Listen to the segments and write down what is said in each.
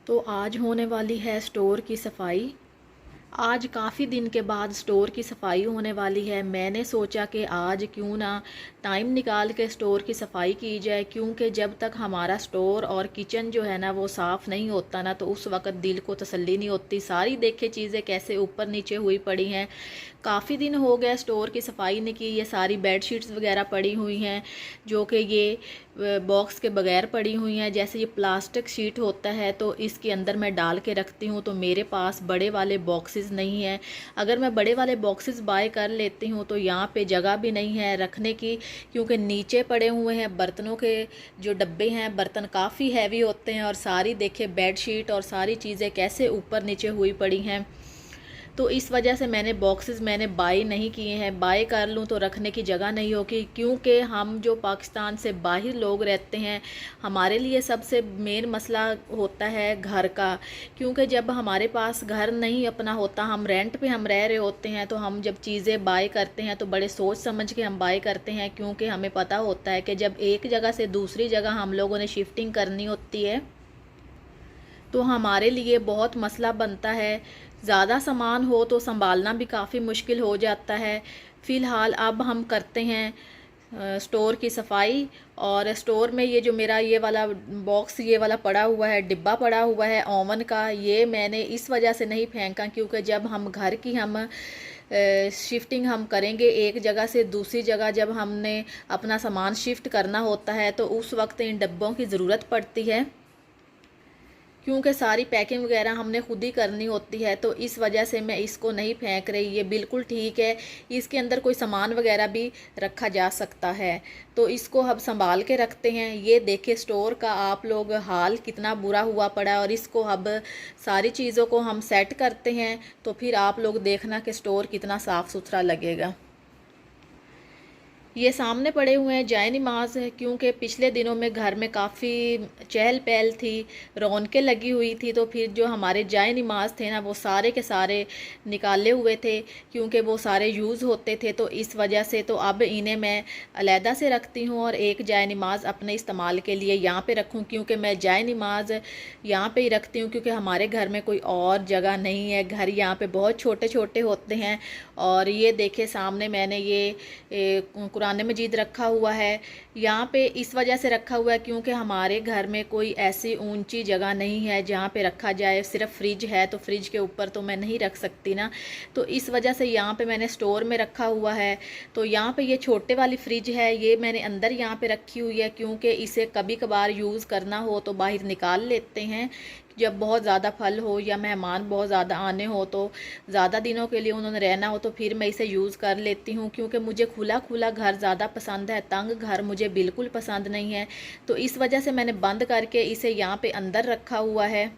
तो आज होने वाली है स्टोर की सफाई। आज काफ़ी दिन के बाद स्टोर की सफाई होने वाली है। मैंने सोचा कि आज क्यों ना टाइम निकाल के स्टोर की सफाई की जाए, क्योंकि जब तक हमारा स्टोर और किचन जो है ना वो साफ़ नहीं होता ना, तो उस वक़्त दिल को तसल्ली नहीं होती। सारी देखे चीज़ें कैसे ऊपर नीचे हुई पड़ी हैं। काफ़ी दिन हो गए स्टोर की सफाई नहीं की। ये सारी बेड शीट्स वगैरह पड़ी हुई हैं जो कि ये बॉक्स के बगैर पड़ी हुई हैं। जैसे ये प्लास्टिक शीट होता है तो इसके अंदर मैं डाल के रखती हूँ, तो मेरे पास बड़े वाले बॉक्सेस नहीं हैं। अगर मैं बड़े वाले बॉक्सेस बाय कर लेती हूँ तो यहाँ पे जगह भी नहीं है रखने की, क्योंकि नीचे पड़े हुए हैं बर्तनों के जो डब्बे हैं। बर्तन काफ़ी हैवी होते हैं और सारी देखे बेड शीट और सारी चीज़ें कैसे ऊपर नीचे हुई पड़ी हैं। तो इस वजह से मैंने बाय नहीं किए हैं। बाय कर लूँ तो रखने की जगह नहीं होगी, क्योंकि हम जो पाकिस्तान से बाहर लोग रहते हैं, हमारे लिए सबसे मेन मसला होता है घर का। क्योंकि जब हमारे पास घर नहीं अपना होता, हम रेंट पे हम रह रहे होते हैं, तो हम जब चीज़ें बाय करते हैं तो बड़े सोच समझ के हम बाय करते हैं, क्योंकि हमें पता होता है कि जब एक जगह से दूसरी जगह हम लोगों ने शिफ्टिंग करनी होती है तो हमारे लिए बहुत मसला बनता है। ज़्यादा सामान हो तो संभालना भी काफ़ी मुश्किल हो जाता है। फ़िलहाल अब हम करते हैं स्टोर की सफाई। और स्टोर में ये जो मेरा ये वाला बॉक्स ये वाला पड़ा हुआ है, डिब्बा पड़ा हुआ है ओवन का, ये मैंने इस वजह से नहीं फेंका क्योंकि जब हम घर की शिफ्टिंग हम करेंगे एक जगह से दूसरी जगह, जब हमने अपना सामान शिफ्ट करना होता है तो उस वक्त इन डब्बों की ज़रूरत पड़ती है, क्योंकि सारी पैकिंग वगैरह हमने खुद ही करनी होती है। तो इस वजह से मैं इसको नहीं फेंक रही, ये बिल्कुल ठीक है। इसके अंदर कोई सामान वगैरह भी रखा जा सकता है, तो इसको अब संभाल के रखते हैं। ये देखिए स्टोर का आप लोग हाल कितना बुरा हुआ पड़ा है, और इसको अब सारी चीज़ों को हम सेट करते हैं तो फिर आप लोग देखना कि स्टोर कितना साफ़ सुथरा लगेगा। ये सामने पड़े हुए हैं जाए नमाज है, क्योंकि पिछले दिनों में घर में काफ़ी चहल पहल थी, रौनकें लगी हुई थी, तो फिर जो हमारे जाए नमाज थे ना वो सारे के सारे निकाले हुए थे, क्योंकि वो सारे यूज़ होते थे। तो इस वजह से तो अब इन्हें मैं अलहदा से रखती हूँ और एक जाए नमाज अपने इस्तेमाल के लिए यहाँ पे रखूँ, क्योंकि मैं जाए नमाज यहाँ पे ही रखती हूँ, क्योंकि हमारे घर में कोई और जगह नहीं है। घर यहाँ पे बहुत छोटे छोटे होते हैं। और ये देखे सामने मैंने ये कुरान मजीद रखा हुआ है। यहाँ पे इस वजह से रखा हुआ है क्योंकि हमारे घर में कोई ऐसी ऊंची जगह नहीं है जहाँ पे रखा जाए। सिर्फ फ्रिज है, तो फ्रिज के ऊपर तो मैं नहीं रख सकती ना, तो इस वजह से यहाँ पे मैंने स्टोर में रखा हुआ है। तो यहाँ पे ये छोटे वाली फ्रिज है, ये मैंने अंदर यहाँ पे रखी हुई है, क्योंकि इसे कभी कभार यूज़ करना हो तो बाहर निकाल लेते हैं। जब बहुत ज़्यादा फल हो या मेहमान बहुत ज़्यादा आने हो, तो ज़्यादा दिनों के लिए उन्होंने रहना हो, तो फिर मैं इसे यूज़ कर लेती हूँ। क्योंकि मुझे खुला खुला घर ज़्यादा पसंद है, तंग घर मुझे बिल्कुल पसंद नहीं है। तो इस वजह से मैंने बंद करके इसे यहाँ पे अंदर रखा हुआ है।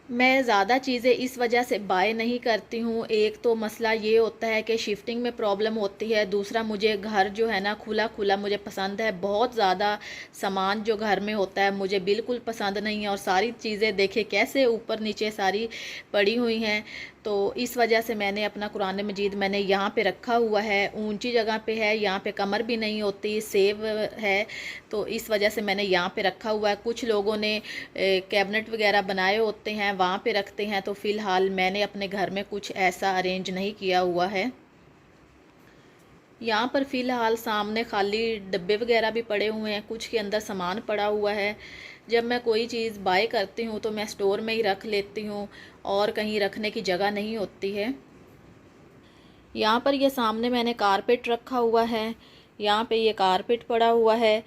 मैं ज़्यादा चीज़ें इस वजह से बाय नहीं करती हूँ। एक तो मसला ये होता है कि शिफ्टिंग में प्रॉब्लम होती है, दूसरा मुझे घर जो है ना खुला खुला मुझे पसंद है। बहुत ज़्यादा सामान जो घर में होता है मुझे बिल्कुल पसंद नहीं है, और सारी चीज़ें देखे कैसे ऊपर नीचे सारी पड़ी हुई हैं। तो इस वजह से मैंने अपना कुरान मजीद मैंने यहाँ पे रखा हुआ है, ऊंची जगह पे है, यहाँ पे कमर भी नहीं होती, सेव है, तो इस वजह से मैंने यहाँ पे रखा हुआ है। कुछ लोगों ने कैबिनेट वगैरह बनाए होते हैं, वहाँ पे रखते हैं, तो फ़िलहाल मैंने अपने घर में कुछ ऐसा अरेंज नहीं किया हुआ है। यहाँ पर फ़िलहाल सामने खाली डब्बे वगैरह भी पड़े हुए हैं, कुछ के अंदर सामान पड़ा हुआ है। जब मैं कोई चीज़ बाय करती हूँ तो मैं स्टोर में ही रख लेती हूँ, और कहीं रखने की जगह नहीं होती है। यहाँ पर ये सामने मैंने कारपेट रखा हुआ है, यहाँ पे ये कारपेट पड़ा हुआ है,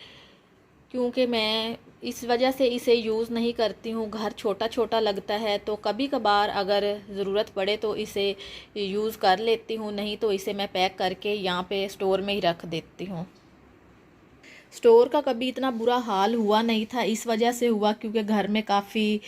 क्योंकि मैं इस वजह से इसे यूज़ नहीं करती हूँ। घर छोटा छोटा लगता है, तो कभी कभार अगर ज़रूरत पड़े तो इसे यूज़ कर लेती हूँ, नहीं तो इसे मैं पैक करके यहाँ पे स्टोर में ही रख देती हूँ। स्टोर का कभी इतना बुरा हाल हुआ नहीं था, इस वजह से हुआ क्योंकि घर में काफ़ी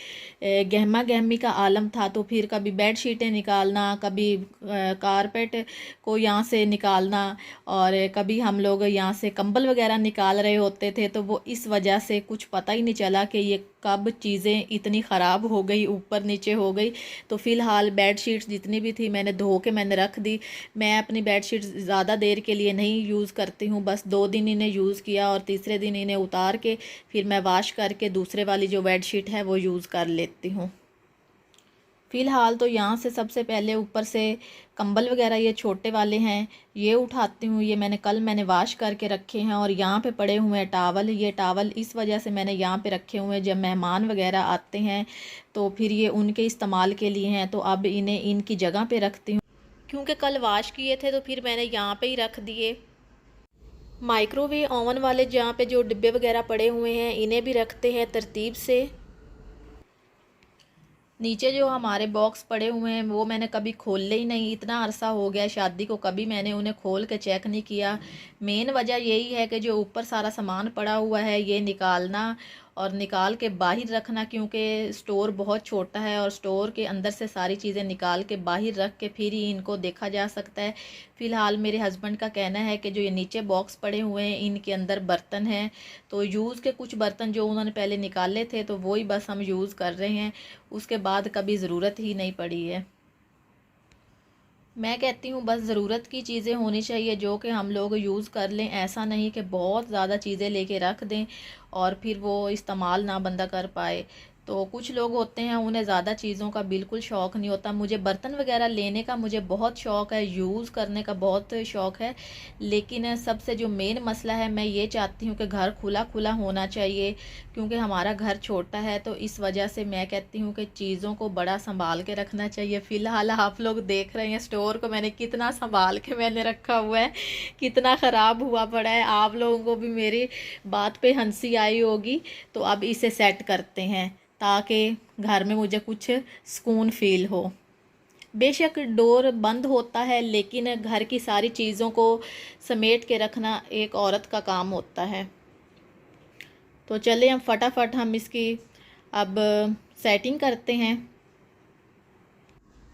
गहमा गहमी का आलम था। तो फिर कभी बेड शीटें निकालना, कभी कारपेट को यहाँ से निकालना, और कभी हम लोग यहाँ से कंबल वगैरह निकाल रहे होते थे, तो वो इस वजह से कुछ पता ही नहीं चला कि ये कब चीज़ें इतनी ख़राब हो गई, ऊपर नीचे हो गई। तो फ़िलहाल बेड शीट्स जितनी भी थी मैंने धो के मैंने रख दी। मैं अपनी बेड शीट्स ज़्यादा देर के लिए नहीं यूज़ करती हूँ, बस 2 दिन इन्हें यूज़ किया और तीसरे दिन इन्हें उतार के फिर मैं वॉश करके दूसरे वाली जो बेडशीट है वो यूज़ कर लेती हूँ। फ़िलहाल तो यहाँ से सबसे पहले ऊपर से कंबल वगैरह ये छोटे वाले हैं ये उठाती हूँ। ये मैंने वॉश करके रखे हैं और यहाँ पे पड़े हुए हैं टावल। ये टावल इस वजह से मैंने यहाँ पे रखे हुए हैं, जब मेहमान वगैरह आते हैं तो फिर ये उनके इस्तेमाल के लिए हैं। तो अब इन्हें इनकी जगह पे रखती हूँ, क्योंकि कल वॉश किए थे तो फिर मैंने यहाँ पे ही रख दिए। माइक्रोवेव ओवन वाले जहाँ पे जो डिब्बे वगैरह पड़े हुए हैं इन्हें भी रखते हैं तरतीब से। नीचे जो हमारे बॉक्स पड़े हुए हैं वो मैंने कभी खोले ही नहीं, इतना अरसा हो गया शादी को, कभी मैंने उन्हें खोल के चेक नहीं किया। मेन वजह यही है कि जो ऊपर सारा सामान पड़ा हुआ है ये निकालना और निकाल के बाहर रखना, क्योंकि स्टोर बहुत छोटा है और स्टोर के अंदर से सारी चीज़ें निकाल के बाहर रख के फिर ही इनको देखा जा सकता है। फ़िलहाल मेरे हस्बैंड का कहना है कि जो ये नीचे बॉक्स पड़े हुए हैं इनके अंदर बर्तन हैं, तो यूज़ के कुछ बर्तन जो उन्होंने पहले निकाले थे तो वही बस हम यूज़ कर रहे हैं, उसके बाद कभी ज़रूरत ही नहीं पड़ी है। मैं कहती हूँ बस ज़रूरत की चीज़ें होनी चाहिए जो कि हम लोग यूज़ कर लें, ऐसा नहीं कि बहुत ज़्यादा चीज़ें लेके रख दें और फिर वो इस्तेमाल ना बंदा कर पाए। तो कुछ लोग होते हैं उन्हें ज़्यादा चीज़ों का बिल्कुल शौक़ नहीं होता। मुझे बर्तन वगैरह लेने का मुझे बहुत शौक़ है, यूज़ करने का बहुत शौक़ है, लेकिन सबसे जो मेन मसला है मैं ये चाहती हूँ कि घर खुला खुला होना चाहिए, क्योंकि हमारा घर छोटा है। तो इस वजह से मैं कहती हूँ कि चीज़ों को बड़ा संभाल के रखना चाहिए। फ़िलहाल आप लोग देख रहे हैं स्टोर को मैंने कितना संभाल के मैंने रखा हुआ है, कितना ख़राब हुआ पड़ा है। आप लोगों को भी मेरी बात पे हंसी आई होगी। तो अब इसे सेट करते हैं ताकि घर में मुझे कुछ सुकून फ़ील हो। बेशक डोर बंद होता है लेकिन घर की सारी चीज़ों को समेट के रखना एक औरत का काम होता है। तो चले हम फटाफट हम इसकी अब सेटिंग करते हैं।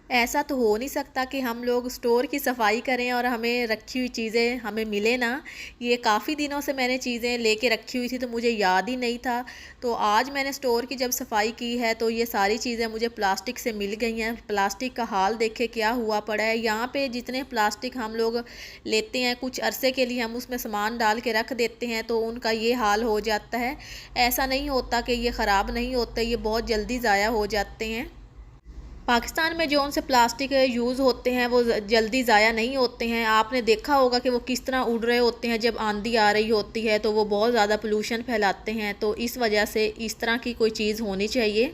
ऐसा तो हो नहीं सकता कि हम लोग स्टोर की सफाई करें और हमें रखी हुई चीज़ें हमें मिले ना। ये काफ़ी दिनों से मैंने चीज़ें लेके रखी हुई थी तो मुझे याद ही नहीं था। तो आज मैंने स्टोर की जब सफाई की है तो ये सारी चीज़ें मुझे प्लास्टिक से मिल गई हैं। प्लास्टिक का हाल देखे क्या हुआ पड़ा है। यहाँ पे जितने प्लास्टिक हम लोग लेते हैं कुछ अरसे के लिए हम उसमें सामान डाल के रख देते हैं तो उनका ये हाल हो जाता है। ऐसा नहीं होता कि ये ख़राब नहीं होते, ये बहुत जल्दी ज़ाया हो जाते हैं। पाकिस्तान में जो उनसे प्लास्टिक यूज़ होते हैं वो जल्दी ज़ाया नहीं होते हैं। आपने देखा होगा कि वो किस तरह उड़ रहे होते हैं, जब आंधी आ रही होती है तो वो बहुत ज़्यादा पोल्यूशन फैलाते हैं। तो इस वजह से इस तरह की कोई चीज़ होनी चाहिए।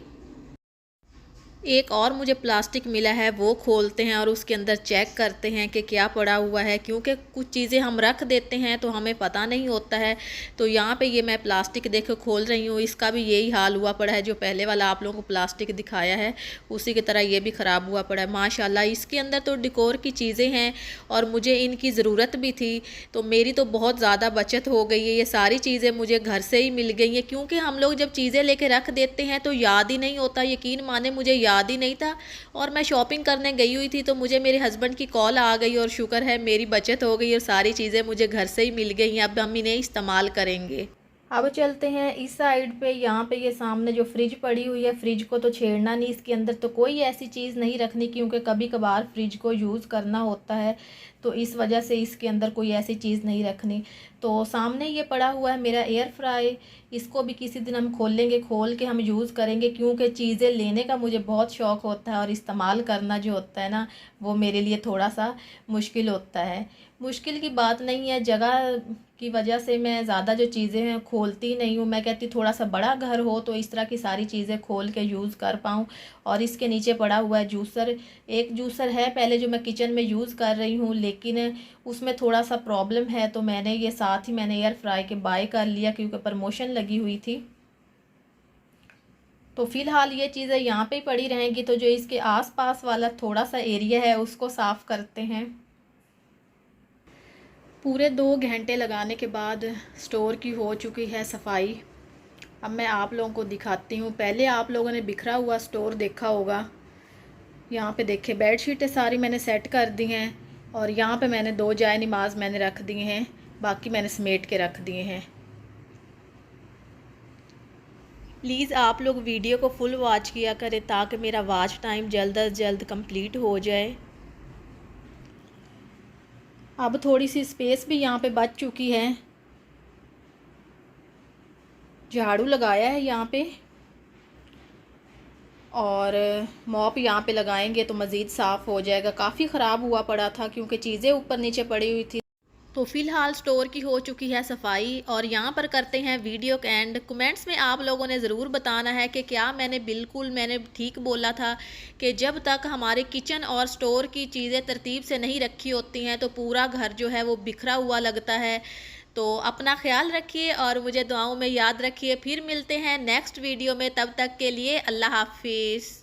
एक और मुझे प्लास्टिक मिला है, वो खोलते हैं और उसके अंदर चेक करते हैं कि क्या पड़ा हुआ है, क्योंकि कुछ चीज़ें हम रख देते हैं तो हमें पता नहीं होता है। तो यहाँ पे ये मैं प्लास्टिक देखो खोल रही हूँ, इसका भी यही हाल हुआ पड़ा है। जो पहले वाला आप लोगों को प्लास्टिक दिखाया है उसी की तरह ये भी ख़राब हुआ पड़ा है। माशाल्लाह इसके अंदर तो डेकोर की चीज़ें हैं और मुझे इनकी ज़रूरत भी थी, तो मेरी तो बहुत ज़्यादा बचत हो गई है। ये सारी चीज़ें मुझे घर से ही मिल गई हैं, क्योंकि हम लोग जब चीज़ें लेके रख देते हैं तो याद ही नहीं होता। यकीन माने मुझे याद ही नहीं था और मैं शॉपिंग करने गई हुई थी तो मुझे मेरे हस्बैंड की कॉल आ गई और शुक्र है मेरी बचत हो गई और सारी चीज़ें मुझे घर से ही मिल गई हैं। अब हम इन्हें इस्तेमाल करेंगे। अब चलते हैं इस साइड पे। यहाँ पे ये सामने जो फ्रिज पड़ी हुई है, फ्रिज को तो छेड़ना नहीं, इसके अंदर तो कोई ऐसी चीज़ नहीं रखनी, क्योंकि कभी कभार फ्रिज को यूज़ करना होता है तो इस वजह से इसके अंदर कोई ऐसी चीज़ नहीं रखनी। तो सामने ये पड़ा हुआ है मेरा एयर फ्राई, इसको भी किसी दिन हम खोलेंगे, खोल के हम यूज़ करेंगे, क्योंकि चीज़ें लेने का मुझे बहुत शौक़ होता है और इस्तेमाल करना जो होता है ना वो मेरे लिए थोड़ा सा मुश्किल होता है। मुश्किल की बात नहीं है, जगह की वजह से मैं ज़्यादा जो चीज़ें हैं खोलती नहीं हूँ। मैं कहती थोड़ा सा बड़ा घर हो तो इस तरह की सारी चीज़ें खोल के यूज़ कर पाऊँ। और इसके नीचे पड़ा हुआ है जूसर। एक जूसर है पहले जो मैं किचन में यूज़ कर रही हूँ, लेकिन उसमें थोड़ा सा प्रॉब्लम है तो मैंने ये साथ ही मैंने एयर फ्राई के बाय कर लिया, क्योंकि प्रमोशन लगी हुई थी। तो फ़िलहाल ये चीज़ें यहाँ पे ही पड़ी रहेंगी। तो जो इसके आसपास वाला थोड़ा सा एरिया है उसको साफ़ करते हैं। पूरे 2 घंटे लगाने के बाद स्टोर की हो चुकी है सफाई। अब मैं आप लोगों को दिखाती हूँ। पहले आप लोगों ने बिखरा हुआ स्टोर देखा होगा। यहाँ पे देखे बेडशीटें सारी मैंने सेट कर दी हैं और यहाँ पे मैंने 2 जाए नमाज मैंने रख दिए हैं, बाकी मैंने समेट के रख दिए हैं। प्लीज़ आप लोग वीडियो को फुल वॉच किया करें ताकि मेरा वॉच टाइम जल्द अज जल्द कंप्लीट हो जाए। अब थोड़ी सी स्पेस भी यहाँ पे बच चुकी है। झाड़ू लगाया है यहाँ पे, और मॉप यहाँ पे लगाएंगे तो मज़ीद साफ़ हो जाएगा। काफ़ी ख़राब हुआ पड़ा था क्योंकि चीज़ें ऊपर नीचे पड़ी हुई थी। तो फ़िलहाल स्टोर की हो चुकी है सफाई, और यहाँ पर करते हैं वीडियो का एंड। कमेंट्स में आप लोगों ने ज़रूर बताना है कि क्या मैंने ठीक बोला था कि जब तक हमारे किचन और स्टोर की चीज़ें तरतीब से नहीं रखी होती हैं तो पूरा घर जो है वो बिखरा हुआ लगता है। तो अपना ख्याल रखिए और मुझे दुआओं में याद रखिए। फिर मिलते हैं नेक्स्ट वीडियो में, तब तक के लिए अल्लाह हाफिज़।